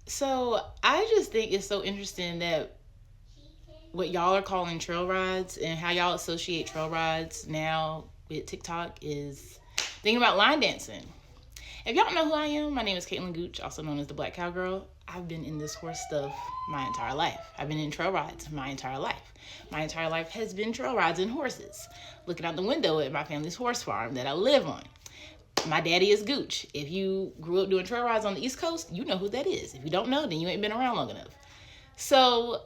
So I just think it's so interesting that what y'all are calling trail rides and how y'all associate trail rides now with TikTok is thinking about line dancing. If y'all don't know who I am, my name is Caitlin Gooch, also known as the Black Cowgirl. I've been in this horse stuff my entire life. I've been in trail rides my entire life. My entire life has been trail rides and horses. Looking out the window at my family's horse farm that I live on. My daddy is Gooch. If you grew up doing trail rides on the East Coast, you know who that is. If you don't know, then you ain't been around long enough. So,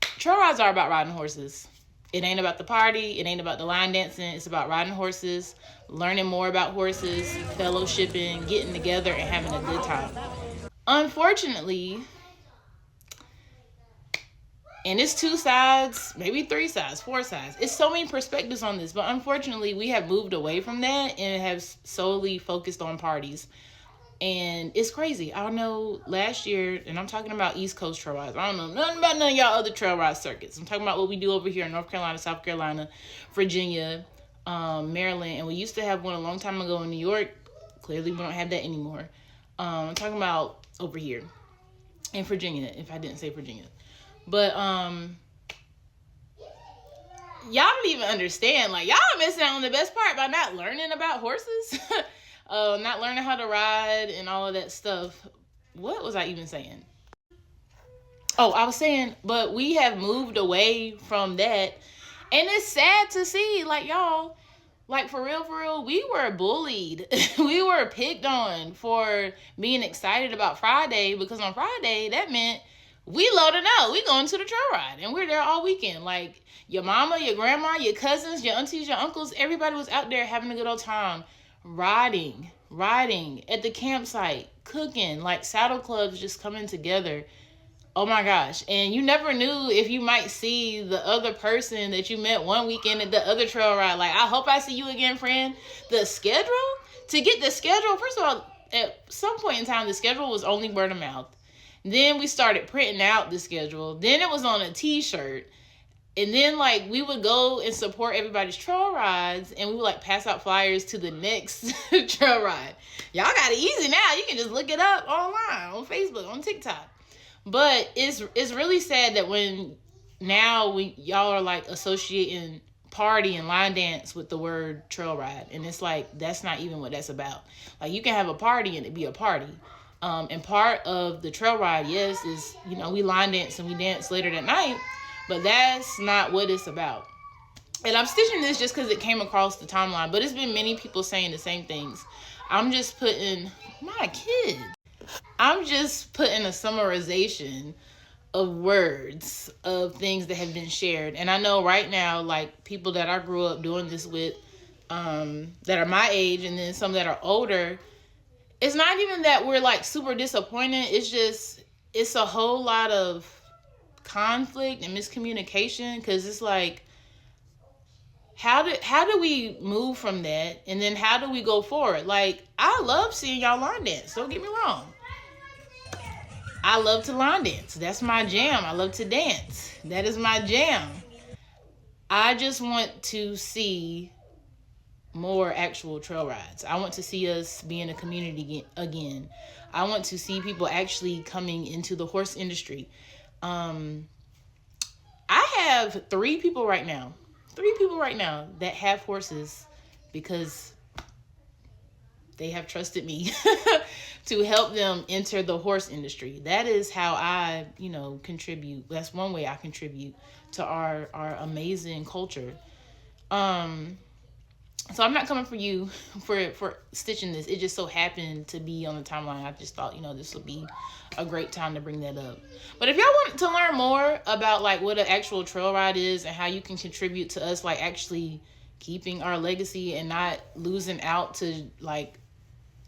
trail rides are about riding horses. It ain't about the party. It ain't about the line dancing. It's about riding horses, learning more about horses, fellowshipping, getting together, and having a good time. Unfortunately, and it's two sides, maybe three sides, four sides. It's so many perspectives on this, but unfortunately, we have moved away from that and have solely focused on parties. And it's crazy. I don't know, last year, and I'm talking about East Coast trail rides. I don't know nothing about none of y'all other trail ride circuits. I'm talking about what we do over here in North Carolina, South Carolina, Virginia, Maryland. And we used to have one a long time ago in New York. Clearly, we don't have that anymore. I'm talking about over here in Virginia, if I didn't say Virginia. But y'all don't even understand. Like, y'all are missing out on the best part by not learning about horses. Not learning how to ride and all of that stuff. What was I even saying? Oh, I was saying, but we have moved away from that. And it's sad to see, like, y'all, like, for real, we were bullied. We were picked on for being excited about Friday, because on Friday, that meant we loaded out. We going to the trail ride, and we're there all weekend. Like, your mama, your grandma, your cousins, your aunties, your uncles, everybody was out there having a good old time, riding at the campsite, cooking, like saddle clubs just coming together. Oh my gosh. And you never knew if you might see the other person that you met one weekend at the other trail ride. Like, I hope I see you again, friend. The schedule, to get the schedule, first of all, at some point in time, the schedule was only word of mouth. Then we started printing out the schedule. Then it was on a t-shirt. And then, like, we would go and support everybody's trail rides, and we would, like, pass out flyers to the next trail ride. Y'all got it easy now. You can just look it up online, on Facebook, on TikTok. But it's really sad that when now y'all are, like, associating party and line dance with the word trail ride. And it's like, that's not even what that's about. Like, you can have a party and it be a party. And part of the trail ride, yes, is, we line dance and we dance later that night. But that's not what it's about. And I'm stitching this just because it came across the timeline. But it's been many people saying the same things. I'm just putting a summarization of words of things that have been shared. And I know right now, like, people that I grew up doing this with, that are my age, and then some that are older, it's not even that we're, like, super disappointed. It's just, it's a whole lot of conflict and miscommunication, because it's like, how do we move from that, and then how do we go forward? Like, I love seeing y'all line dance, don't get me wrong. I love to line dance. That's my jam. I love to dance. That is my jam. I just want to see more actual trail rides. I want to see us be in a community again. I want to see people actually coming into the horse industry. I have three people right now that have horses because they have trusted me to help them enter the horse industry. That is how I, contribute. That's one way I contribute to our amazing culture. So I'm not coming for you for stitching this. It just so happened to be on the timeline. I just thought, this would be a great time to bring that up. But if y'all want to learn more about, like, what an actual trail ride is and how you can contribute to us, like, actually keeping our legacy and not losing out to, like,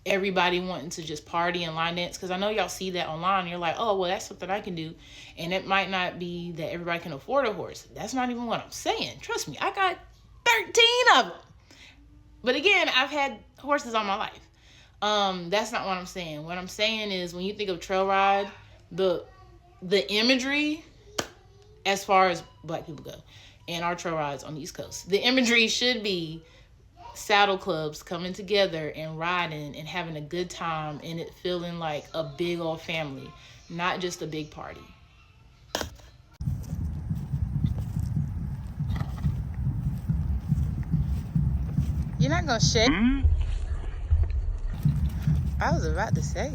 everybody wanting to just party and line dance, because I know y'all see that online and you're like, oh, well, that's something I can do. And it might not be that everybody can afford a horse. That's not even what I'm saying. Trust me, I got 13 of them. But again, I've had horses all my life. That's not what I'm saying. What I'm saying is, when you think of trail ride, the imagery, as far as Black people go, and our trail rides on the East Coast, the imagery should be saddle clubs coming together and riding and having a good time, and it feeling like a big old family, not just a big party. You're not gonna shake? I was about to say.